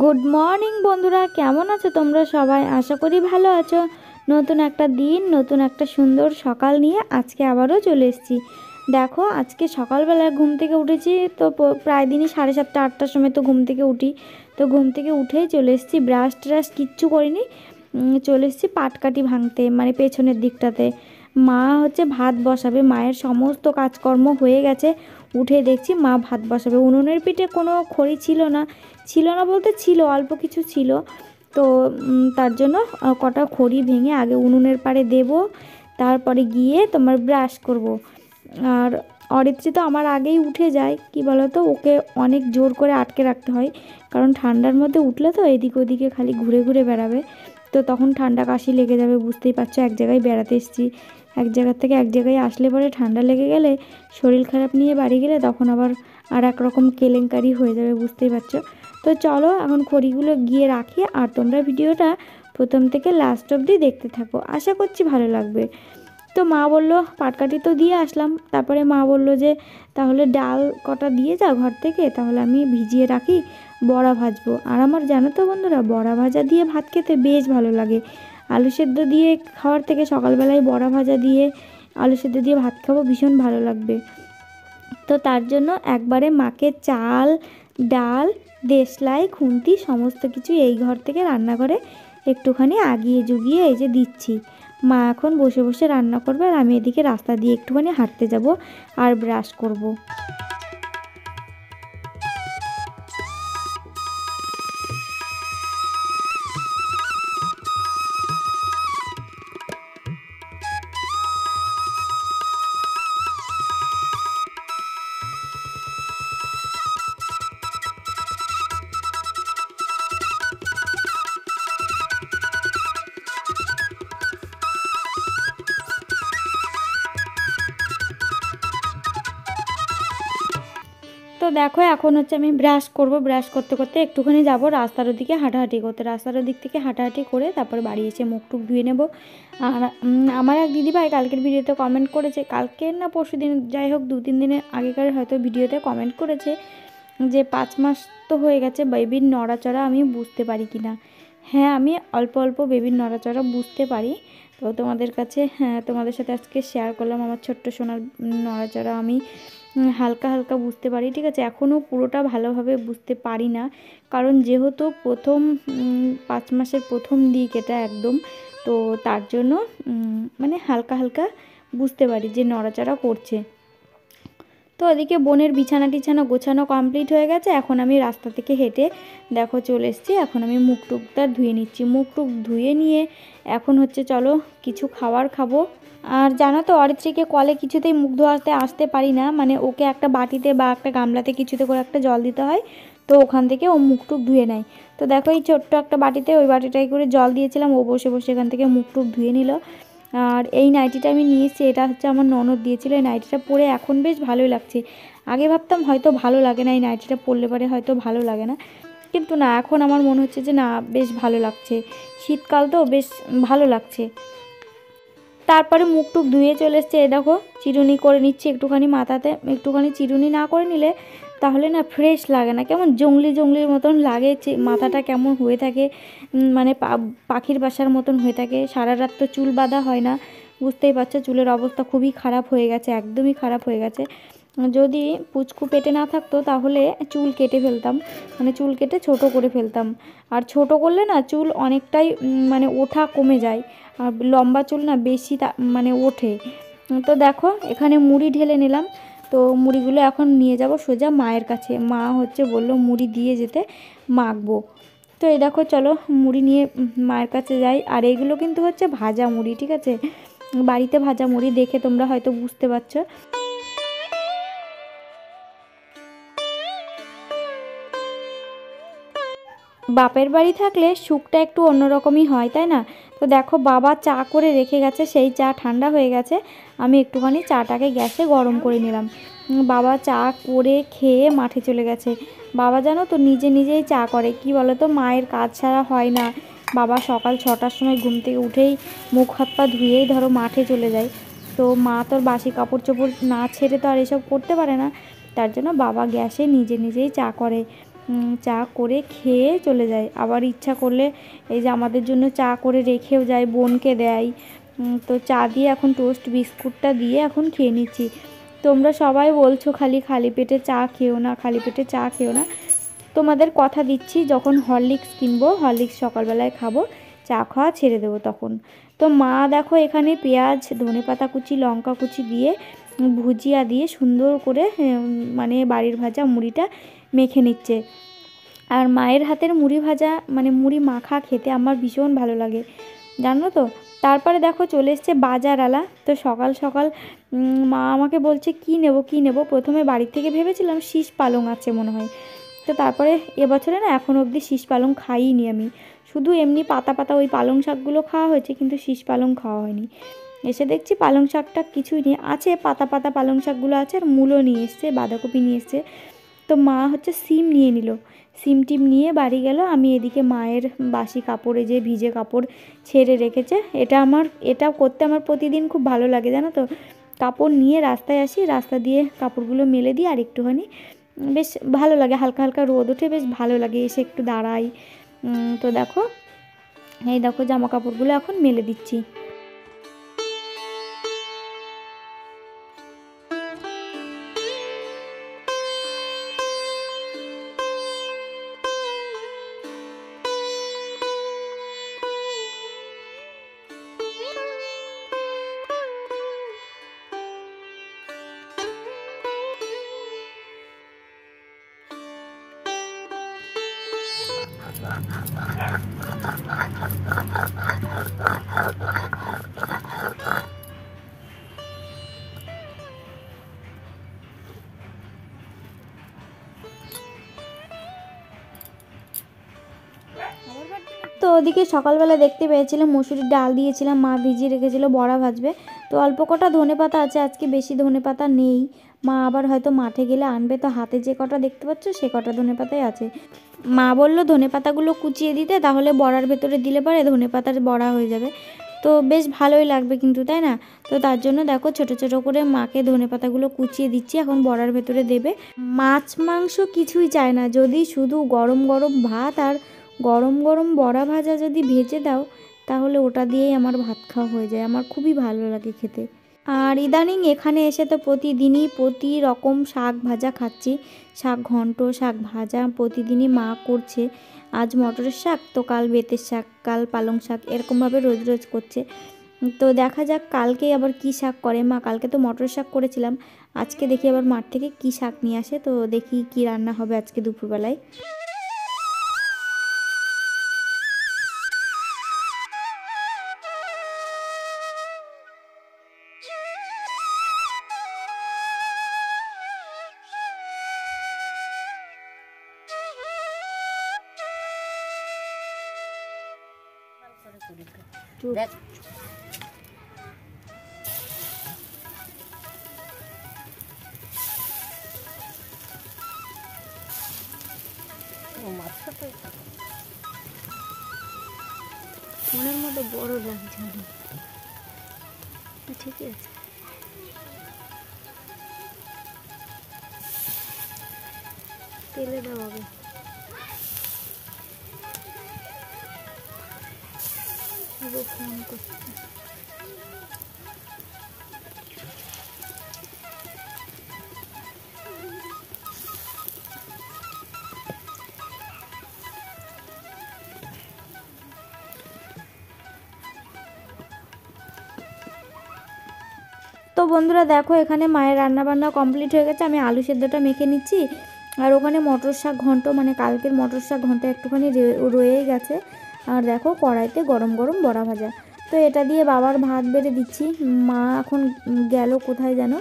Good morning বন্ধুরা, কেমন আছো তোমরা সবাই? আশা করি ভালো আছো। নতুন একটা দিন, নতুন একটা সুন্দর সকাল নিয়ে আজকে আবারও চলে এসেছি। দেখো, আজকে সকালবেলা ঘুম থেকে উঠেছি তো প্রায় দিনই 7:30 8টার সময় তো ঘুম থেকে উঠি। তো ঘুম থেকে উঠেই চলে এসেছি, ব্রাশ ট্রাশ কিচ্ছু করিনি। চলে এসেছি পাটকাঠি ভাঙতে, মানে পেছনের দিকটাতে। মা হচ্ছে ভাত বসাবে, মায়ের সমস্ত কাজকর্ম হয়ে গেছে। উঠে দেখছি মা ভাত বসাবে। উনুনের পিঠে কোনো খড়ি ছিল না, বলতে ছিল, অল্প কিছু ছিল। তো তার জন্য কটা খড়ি ভেঙে আগে উনুনের পাড়ে দেব, তারপরে গিয়ে তোমার ব্রাশ করব। আর অরিত্রি তো আমার আগেই উঠে যায়, কি বলো তো, ওকে অনেক জোর করে আটকে রাখতে হয়, কারণ ঠান্ডার মধ্যে উঠলে তো এদিক ওদিকে খালি ঘুরে ঘুরে বেড়াবে। তো তখন ঠান্ডা কাশি লেগে যাবে, বুঝতেই পারছো। এক জায়গায় বেড়াতে এসেছি, এক জায়গার থেকে এক জায়গায় আসলে পরে ঠান্ডা লেগে গেলে, শরীর খারাপ নিয়ে বাড়ি গেলে তখন আবার আর এক রকম কেলেঙ্কারি হয়ে যাবে, বুঝতেই পারছো। তো চলো এখন খড়িগুলো গিয়ে রাখি, আর তোমরা ভিডিওটা প্রথম থেকে লাস্ট অবধি দেখতে থাকো, আশা করছি ভালো লাগবে। তো মা বললো পাটকাঠি তো দিয়ে আসলাম, তারপরে মা বললো যে তাহলে ডাল কটা দিয়ে যাও ঘর থেকে, তাহলে আমি ভিজিয়ে রাখি, বড়া ভাজবো। আর আমার জানো তো বন্ধুরা, বড়া ভাজা দিয়ে ভাত খেতে বেশ ভালো লাগে। আলু সেদ্ধ দিয়ে খাওয়ার থেকে সকালবেলায় বড়া ভাজা দিয়ে আলু সেদ্ধ দিয়ে ভাত খাবো, ভীষণ ভালো লাগবে। তো তার জন্য একবারে মাকে চাল, ডাল, দেশলাই, খুন্তি সমস্ত কিছু এই ঘর থেকে রান্নাঘরে একটুখানি আগিয়ে জুগিয়ে এই যে দিচ্ছি। মা এখন বসে বসে রান্না করবে, আর আমি এদিকে রাস্তা দিয়ে একটুখানি হাঁটতে যাব আর ব্রাশ করব। তো দেখো, এখন হচ্ছে আমি ব্রাশ করব। ব্রাশ করতে করতে একটুখানি যাব রাস্তার ওদিকে হাঁটাহাঁটি করতে। রাস্তার ওদিক থেকে হাঁটাহাঁটি করে তারপর বাড়ি এসে মুখ টুক ধুয়ে নেব। আর আমার এক দিদিভাই কালকের ভিডিওতে কমেন্ট করেছে, কালকের না পরশু দিন, যাই হোক 2-3 দিনের আগেকার হয়তো ভিডিওতে কমেন্ট করেছে যে 5 মাস তো হয়ে গেছে, বেবির নড়াচড়া আমি বুঝতে পারি কি না। হ্যাঁ, আমি অল্প অল্প বেবির নড়াচড়া বুঝতে পারি। তো তোমাদের কাছে, হ্যাঁ, তোমাদের সাথে আজকে শেয়ার করলাম আমার ছোট্ট সোনার নড়াচড়া। আমি হালকা হালকা বুঝতে পারি, ঠিক আছে। এখনও পুরোটা ভালোভাবে বুঝতে পারি না, কারণ যেহেতু প্রথম 5 মাসের প্রথম দিক এটা একদম, তো তার জন্য মানে হালকা হালকা বুঝতে পারি যে নড়াচড়া করছে। তো ওদিকে বোনের বিছানা টিছানা গোছানো কমপ্লিট হয়ে গেছে। এখন আমি রাস্তা থেকে হেঁটে দেখো চলে এসেছি। এখন আমি মুখ টুকটা ধুয়ে নিচ্ছি। মুখ টুক ধুয়ে নিয়ে এখন হচ্ছে চলো কিছু খাবার খাবো। আর জানো তো, অরিত্রীকে কলে কিছুতেই মুখ ধোয়াতে আসতে পারি না, মানে ওকে একটা বাটিতে বা একটা গামলাতে কিছুতে করে একটা জল দিতে হয়, তো ওখান থেকে ও মুখ টুক ধুয়ে নেয়। তো দেখো এই ছোট্ট একটা বাটিতে, ওই বাটিটাই করে জল দিয়েছিলাম, ও বসে বসে এখান থেকে মুখ টুক ধুয়ে নিল। আর এই নাইটিটা আমি নিয়ে এসেছি, এটা হচ্ছে আমার ননদ দিয়েছিল। এই নাইটিটা পরে এখন বেশ ভালোই লাগছে। আগে ভাবতাম হয়তো ভালো লাগে না, এই নাইটিটা পরলে পরে হয়তো ভালো লাগে না, কিন্তু না, এখন আমার মনে হচ্ছে যে না, বেশ ভালো লাগছে। শীতকাল তো বেশ ভালো লাগছে। তারপরে মুখ টুক ধুয়ে চলে এসছে। এ দেখো চিরুনি করে নিচ্ছি একটুখানি মাথাতে। একটুখানি চিরুনি না করে নিলে তাহলে না ফ্রেশ লাগে না, কেমন জংলি জংলির মতন লাগে, মাথাটা কেমন হয়ে থাকে, মানে পাখির বাসার মতন হয়ে থাকে। সারা রাত তো চুল বাঁধা হয় না, বুঝতেই পারছো, চুলের অবস্থা খুবই খারাপ হয়ে গেছে, একদমই খারাপ হয়ে গেছে। যদি পুচকু পেটে না থাকতো তাহলে চুল কেটে ফেলতাম, মানে চুল কেটে ছোট করে ফেলতাম। আর ছোট করলে না চুল অনেকটাই মানে ওঠা কমে যায়, আর লম্বা চুল না বেশি মানে ওঠে। তো দেখো এখানে মুড়ি ঢেলে নিলাম। তো মুড়িগুলো এখন নিয়ে যাব সোজা মায়ের কাছে। মা হচ্ছে বললো মুড়ি দিয়ে যেতে, মাখবো। তো এই দেখো চলো মুড়ি নিয়ে মায়ের কাছে যাই। আর এইগুলো কিন্তু হচ্ছে ভাজা মুড়ি, ঠিক আছে, বাড়িতে ভাজা মুড়ি, দেখে তোমরা হয়তো বুঝতে পারছো। বাপের বাড়ি থাকলে সুখটা একটু অন্যরকমই হয়, তাই না? তো দেখো বাবা চা করে রেখে গেছে, সেই চা ঠান্ডা হয়ে গেছে। আমি একটুখানি চাটাকে গ্যাসে গরম করে নিলাম। বাবা চা করে খেয়ে মাঠে চলে গেছে। বাবা জানো তো নিজে নিজেই চা করে, কি বলো তো, মায়ের কাজ ছাড়া হয় না। বাবা সকাল 6টার সময় ঘুম থেকে উঠেই মুখ হাত পা ধুয়েই ধরো মাঠে চলে যায়। তো মা তোর বাসি কাপড় চোপড় না ছেড়ে তো আর এসব করতে পারে না, তার জন্য বাবা গ্যাসে নিজে নিজেই চা করে। চা করে খেয়ে চলে যায়। আবার ইচ্ছা করলে এই যে আমাদের জন্য চা করে রেখেও যায়, বোনকে দেয়। তো চা দিয়ে এখন টোস্ট বিস্কুটটা দিয়ে এখন খেয়ে নিচ্ছি। তোমরা সবাই বলছো খালি খালি পেটে চা খেও না, খালি পেটে চা খেও না। তোমাদের কথা দিচ্ছি, যখন হরলিক্স কিনবো, হরলিক্স সকালবেলায় খাবো, চা খাওয়া ছেড়ে দেবো তখন। তো মা দেখো এখানে পেঁয়াজ, ধনেপাতা কুচি, লঙ্কা কুচি দিয়ে ভুজিয়া দিয়ে সুন্দর করে মানে বাড়ির ভাজা মুড়িটা মেখে নিচ্ছে। আর মায়ের হাতের মুড়ি ভাজা মানে মুড়ি মাখা খেতে আমার ভীষণ ভালো লাগে, জানো তো। তারপরে দেখো চলে এসছে বাজারওয়ালা। তো সকাল সকাল মা আমাকে বলছে কী নেব কী নেব। প্রথমে বাড়ি থেকে ভেবেছিলাম শীষ পালং আছে মনে হয়। তো তারপরে এবছরে না এখন অবধি শীষ পালং খাইনি আমি, শুধু এমনি পাতা পাতা ওই পালং শাকগুলো খাওয়া হয়েছে, কিন্তু শীষ পালং খাওয়া হয়নি। এসে দেখছি পালং শাকটা কিছুই নেই, আছে পাতা পাতা পালং শাকগুলো আছে, আর মূলো নিয়ে এসছে, বাঁধাকপি নিয়ে এসছে। তো মা হচ্ছে সিম নিয়ে নিল, সিম টিম নিয়ে বাড়ি গেল। আমি এদিকে মায়ের বাসি কাপড়ে যে ভিজে কাপড় ছেড়ে রেখেছে, এটা করতে আমার প্রতিদিন খুব ভালো লাগে, জানো তো। কাপড় নিয়ে রাস্তায় আসি, রাস্তা দিয়ে কাপড়গুলো মেলে দিই, আর একটুখানি বেশ ভালো লাগে, হালকা হালকা রোদ ওঠে, বেশ ভালো লাগে, এসে একটু দাঁড়াই। তো দেখো এই দেখো জামা কাপড়গুলো এখন মেলে দিচ্ছি। তো ওদিকে সকালবেলা দেখতে পেয়েছিলাম মসুরির ডাল দিয়েছিলাম, মা ভিজিয়ে রেখেছিল বড়া ভাজবে। তো অল্প কটা ধনেপাতা আছে, আজকে বেশি ধনেপাতা নেই, মা আবার হয়তো মাঠে গেলে আনবে। তো হাতে যে কটা দেখতে পাচ্ছ সে কটা ধনেপাতাই আছে। মা বললো ধনেপাতাগুলো কুচিয়ে দিতে, তাহলে বড়ার ভেতরে দিলে পরে ধনেপাতার বড়া হয়ে যাবে। তো বেশ ভালোই লাগবে কিন্তু, তাই না? তো তার জন্য দেখো ছোট ছোট করে মাকে ধনেপাতাগুলো কুচিয়ে দিচ্ছি, এখন বড়ার ভেতরে দেবে। মাছ মাংস কিছুই চায় না, যদি শুধু গরম গরম ভাত আর গরম গরম বড়া ভাজা যদি ভেজে দাও, তাহলে ওটা দিয়েই আমার ভাত খাওয়া হয়ে যায়, আমার খুবই ভালো লাগে খেতে। আর ইদানিং এখানে এসে তো প্রতিদিনই প্রতি রকম শাক ভাজা খাচ্ছি, শাক ঘন্ট, শাক ভাজা প্রতিদিনই মা করছে। আজ মটরের শাক, তো কাল বেতের শাক, কাল পালং শাক, এরকমভাবে রোজ রোজ করছে। তো দেখা যাক কালকে আবার কি শাক করে মা। কালকে তো মটর শাক করেছিলাম, আজকে দেখি আবার মাঠ থেকে কি শাক নিয়ে আসে, তো দেখি কি রান্না হবে আজকে দুপুরবেলায়। দেখ ও মাছটা তো মনের মতো বড় লাগছে না, ঠিকই আছে। তেলে দেওয়া হবে, ফোন করছে। তো বন্ধুরা দেখো এখানে মায়ের রান্নাবান্না কমপ্লিট হয়ে গেছে, আমি আলু সেদ্ধটা মেখে নিচ্ছি। আর ওখানে মটর শাক ঘন্ট, মানে কালকের মটর শাক ঘন্ট একটুখানি রয়েই গেছে। আর দেখো কড়াইতে গরম গরম বড়া ভাজা। তো এটা দিয়ে বাবার ভাত বেড়ে দিচ্ছি, মা এখন গেল কোথায় যেন।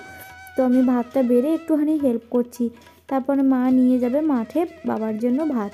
তো আমি ভাতটা বেড়ে একটুখানি হেল্প করছি, তারপরে মা নিয়ে যাবে মাঠে বাবার জন্য ভাত।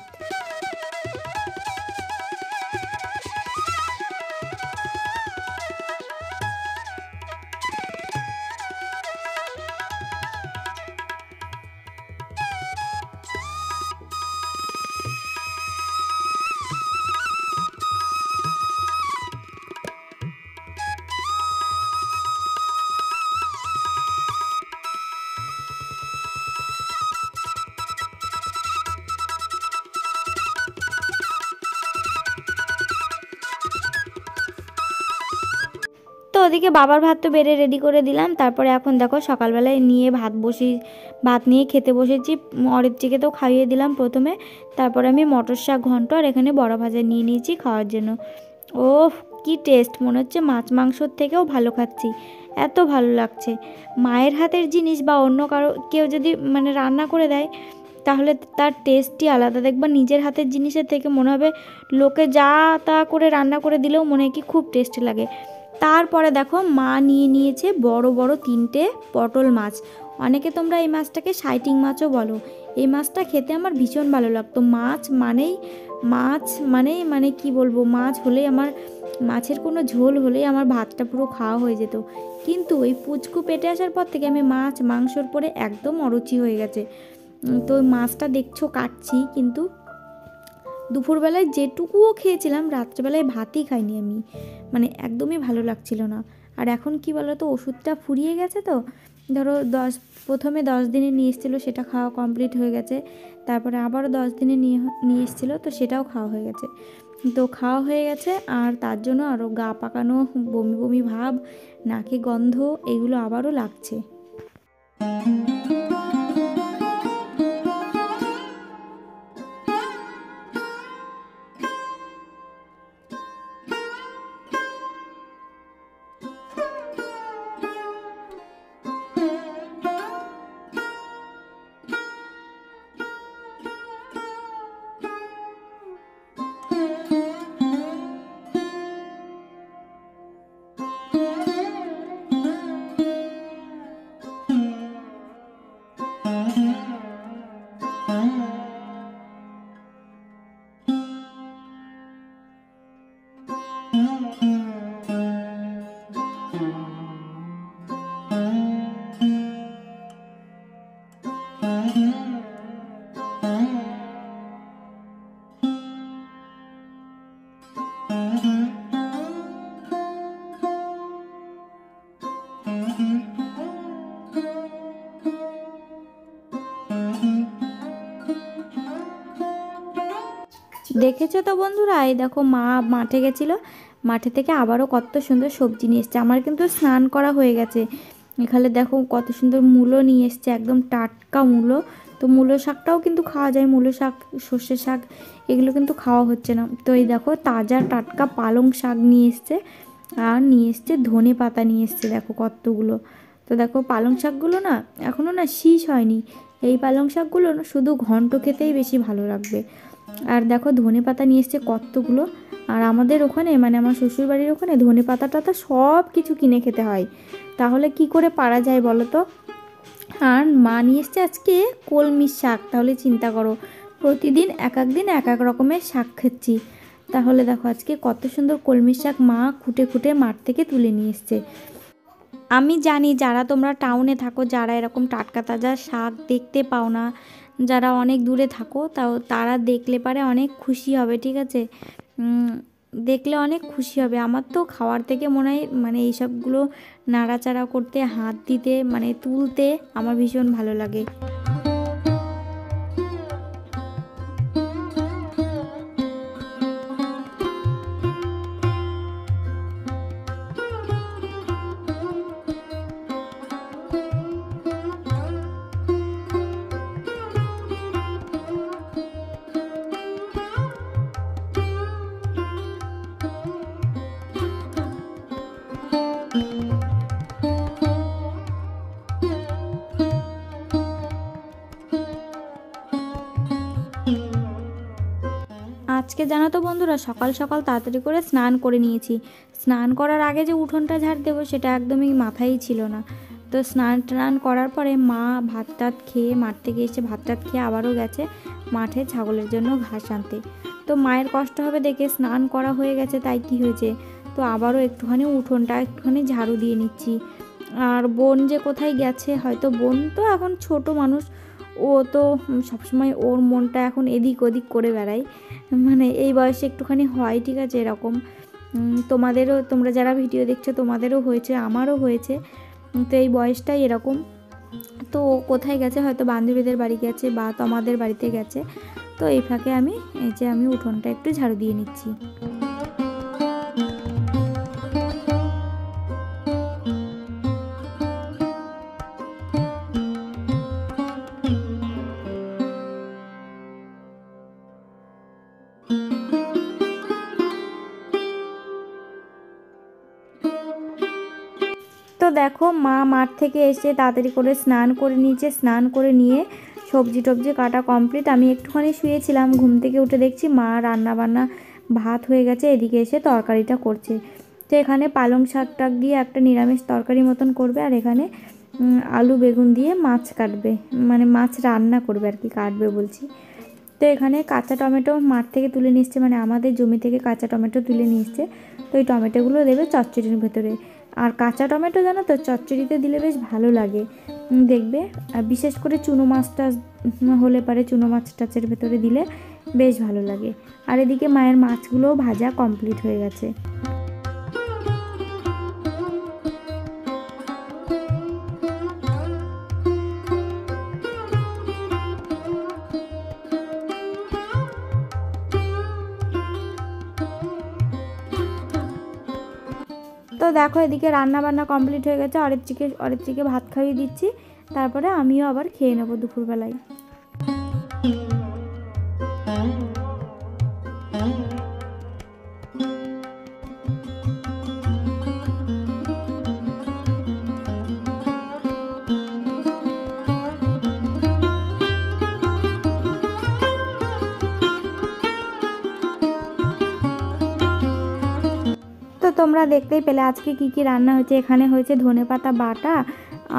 ওদিকে বাবার ভাত তো বেড়ে রেডি করে দিলাম। তারপরে এখন দেখো সকালবেলায় নিয়ে ভাত নিয়ে খেতে বসেছি। অরিত্রিকে তো খাইয়ে দিলাম প্রথমে, তারপরে আমি মটর শাক ঘন্ট আর এখানে বড়া ভাজা নিয়ে নিয়েছি খাওয়ার জন্য। ও কি টেস্ট, মনে হচ্ছে মাছ মাংসর থেকেও ভালো খাচ্ছি, এত ভালো লাগছে। মায়ের হাতের জিনিস বা অন্য কেউ যদি মানে রান্না করে দেয় তাহলে তার টেস্টই আলাদা। দেখবা নিজের হাতের জিনিসের থেকে মনে হবে লোকে যা তা করে রান্না করে দিলেও মনে হয় কি খুব টেস্টি লাগে। তারপরে দেখো মা নিয়ে নিয়েছে বড় বড় 3টে পটল মাছ। অনেকে তোমরা এই মাছটাকে সাইটিং মাছও বলো। এই মাছটা খেতে আমার ভীষণ ভালো লাগতো। মাছ মানেই মানে কি বলবো, মাছ হলেই আমার, মাছের কোনো ঝোল হলেই আমার ভাতটা পুরো খাওয়া হয়ে যেত। কিন্তু ওই পুচকু পেটে আসার পর থেকে আমি মাছ মাংসর পরে একদম অরুচি হয়ে গেছে। তো ওই মাছটা দেখছো কাটছি, কিন্তু দুপুরবেলায় যেটুকুও খেয়েছিলাম রাত্রেবেলায় ভাতই খাইনি আমি, মানে একদমই ভালো লাগছিল না। আর এখন কি বলো তো, ওষুধটা ফুরিয়ে গেছে তো, ধরো প্রথমে 10 দিনে নিয়ে এসেছিলো, সেটা খাওয়া কমপ্লিট হয়ে গেছে। তারপরে আবারও 10 দিনে নিয়ে এসেছিলো, তো সেটাও খাওয়া হয়ে গেছে। তো খাওয়া হয়ে গেছে, আর তার জন্য আরও গা পাকানো, বমি বমি ভাব, নাকে গন্ধ, এগুলো আবারও লাগছে। দেখেছো তো বন্ধুরা, এই দেখো মা মাঠে গেছিলো, মাঠে থেকে আবারও কত সুন্দর সবজি নিয়ে এসছে। আমার কিন্তু স্নান করা হয়ে গেছে। এখানে দেখো কত সুন্দর মূলো নিয়ে এসছে, একদম টাটকা মূলো। তো মূলো শাকটাও কিন্তু খাওয়া যায়, মূলো শাক, সর্ষে শাক, এগুলো কিন্তু খাওয়া হচ্ছে না। তো এই দেখো তাজা টাটকা পালং শাক নিয়ে এসছে, আর নিয়ে এসছে ধনে পাতা নিয়ে এসছে, দেখো কতগুলো। তো দেখো পালং শাকগুলো না এখনও না শীষ হয়নি, এই পালং শাকগুলো না শুধু ঘন্ট খেতেই বেশি ভালো লাগবে। আর দেখো ধনে পাতা নিয়ে এসছে কতগুলো। আর আমাদের ওখানে মানে আমার শ্বশুরবাড়ির ওখানে ধনে পাতাটা তো সব কিছু কিনে খেতে হয়, তাহলে কি করে পারা যায় বলো তো। আর মা নিয়ে এসছে আজকে কলমি শাক, তাহলে চিন্তা করো প্রতিদিন এক এক দিন এক এক রকমের শাক খাচ্ছি। তাহলে দেখো আজকে কত সুন্দর কলমি শাক মা খুঁটে খুঁটে মাঠ থেকে তুলে নিয়ে এসছে। আমি জানি যারা তোমরা টাউনে থাকো, যারা এরকম টাটকা তাজা শাক দেখতে পাও না, যারা অনেক দূরে থাকো, তারা দেখলে পারে অনেক খুশি হবে, ঠিক আছে, দেখলে অনেক খুশি হবে। আমার তো খাওয়ার থেকে মনে হয় মানে এইসবগুলো নাড়াচাড়া করতে, হাত দিতে, মানে তুলতে আমার ভীষণ ভালো লাগে। আজকে জানো তো বন্ধুরা, সকাল সকাল তাড়াতাড়ি করে স্নান করে নিয়েছি। স্নান করার আগে যে উঠোনটা ঝাড় দেবো সেটা একদমই মাথায় ছিল না। তো স্নান টান করার পরে মা ভাত টাত খেয়ে, মাঠ থেকে এসে ভাত টাত খেয়ে আবারও গেছে মাঠে ছাগলের জন্য ঘাস আনতে। তো মায়ের কষ্ট হবে দেখে স্নান করা হয়ে গেছে, তাই কি হয়েছে, তো আবারও একটুখানি উঠোনটা একটুখানি ঝাড়ু দিয়ে নিচ্ছি। আর বোন যে কোথায় গেছে, হয়তো বোন তো এখন ছোট মানুষ, ও তো সবসময় ওর মনটা এখন এদিক ওদিক করে বেড়ায়, মানে এই বয়সে একটুখানি হয়, ঠিক আছে, এরকম তোমাদেরও, তোমরা যারা ভিডিও দেখছো তোমাদেরও হয়েছে, আমারও হয়েছে, তো এই বয়সটাই এরকম। তো ও কোথায় গেছে, হয়তো বান্ধবীদের বাড়ি গেছে বা তোমাদের বাড়িতে গেছে। তো এই ফাঁকে আমি উঠোনটা একটু ঝাড়ু দিয়ে নিচ্ছি। দেখো মা মাঠ থেকে এসে তাড়াতাড়ি করে স্নান করে নিয়েছে, স্নান করে নিয়ে সবজি টবজি কাটা কমপ্লিট। আমি একটুখানি শুয়েছিলাম, ঘুম থেকে উঠে দেখছি মা রান্না বান্না ভাত হয়ে গেছে, এদিকে এসে তরকারিটা করছে। তো এখানে পালং শাক টাক দিয়ে একটা নিরামিষ তরকারি মতন করবে, আর এখানে আলু বেগুন দিয়ে মাছ কাটবে, মানে মাছ রান্না করবে আর কি, কাটবে বলছি। তো এখানে কাঁচা টমেটো মাঠ থেকে তুলে নিয়ে এসছে, মানে আমাদের জমি থেকে কাঁচা টমেটো তুলে নিয়ে এসছে। তো এই টমেটোগুলো দেবে চচ্চড়ির ভেতরে। আর কাঁচা টমেটো জানো তো চচ্চড়িতে দিলে বেশ ভালো লাগে দেখবে, আর বিশেষ করে চুনো মাছটা হলে পারে, চুনো মাছ টাচের ভেতরে দিলে বেশ ভালো লাগে। আর এদিকে মায়ের মাছগুলোও ভাজা কমপ্লিট হয়ে গেছে। তো দেখো এদিকে রান্না বান্না কমপ্লিট হয়ে গেছে, অরিত্রীকে ভাত খাইয়ে দিচ্ছি, তারপরে আমিও আবার খেয়ে নেবো দুপুরবেলায়। তো তোমরা দেখতেই পেলে আজকে কি কি রান্না হয়েছে। এখানে হয়েছে ধনেপাতা বাটা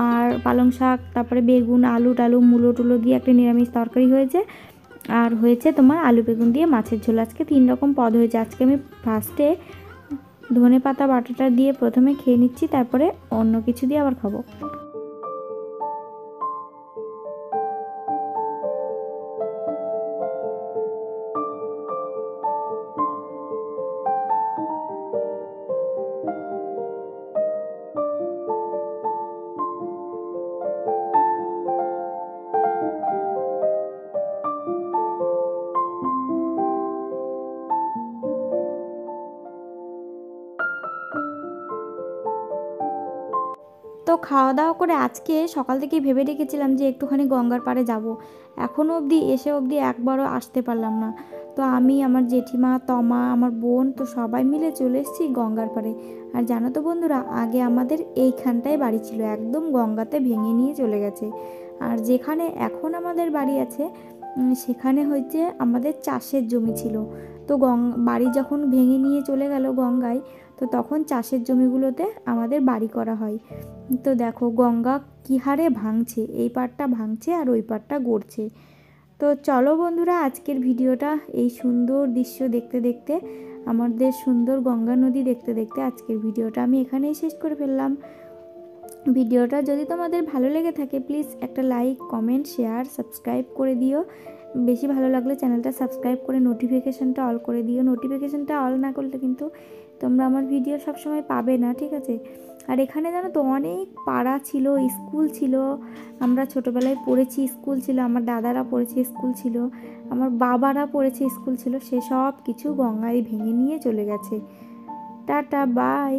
আর পালং শাক, তারপরে বেগুন আলু টালু মূলো টুলো দিয়ে একটা নিরামিষ তরকারি হয়েছে, আর হয়েছে তোমার আলু বেগুন দিয়ে মাছের ঝোল। আজকে 3 রকম পদ হয়েছে। আজকে আমি ফার্স্টে ধনেপাতা বাটাটা দিয়ে প্রথমে খেয়ে নিচ্ছি, তারপরে অন্য কিছু দিয়ে আবার খাবো। তো খাওয়া দাওয়া করে আজকে সকাল থেকেই ভেবে রেখেছিলাম যে একটুখানি গঙ্গার পাড়ে যাব। এখনও অবধি একবারও আসতে পারলাম না। তো আমি, আমার জেঠিমা, তমা, আমার বোন, তো সবাই মিলে চলে এসেছি গঙ্গার পাড়ে। আর জানো তো বন্ধুরা, আগে আমাদের এইখানটায় বাড়ি ছিল, একদম গঙ্গাতে ভেঙে নিয়ে চলে গেছে। আর যেখানে এখন আমাদের বাড়ি আছে সেখানে হচ্ছে আমাদের চাষের জমি ছিল। তো বাড়ি যখন ভেঙে নিয়ে চলে গেল গঙ্গায়, তো তখন চাষের জমিগুলোতে আমাদের বাড়ি করা হয়। তো দেখো গঙ্গা কী হারে ভাঙছে, এই পাড়টা ভাঙছে আর ওই পাড়টা গড়ছে। তো চলো বন্ধুরা, আজকের ভিডিওটা এই সুন্দর দৃশ্য দেখতে দেখতে, আমাদের সুন্দর গঙ্গা নদী দেখতে দেখতে আজকের ভিডিওটা আমি এখানেই শেষ করে ফেললাম। ভিডিওটা যদি তোমাদের ভালো লেগে থাকে প্লিজ একটা লাইক কমেন্ট শেয়ার সাবস্ক্রাইব করে দিও। বেশি ভালো লাগলে চ্যানেলটা সাবস্ক্রাইব করে নোটিফিকেশানটা অল করে দিও। নোটিফিকেশানটা অল না করলে কিন্তু তোমরা আমার ভিডিও সবসময় পাবে না, ঠিক আছে। আর এখানে জানো তো অনেক পাড়া ছিল, স্কুল ছিল, আমরা ছোটোবেলায় পড়েছি, স্কুল ছিল, আমার দাদারা পড়েছে, স্কুল ছিল, আমার বাবারা পড়েছে, স্কুল ছিল, সেসব কিছু গঙ্গায় ভেঙে নিয়ে চলে গেছে। Tata bye.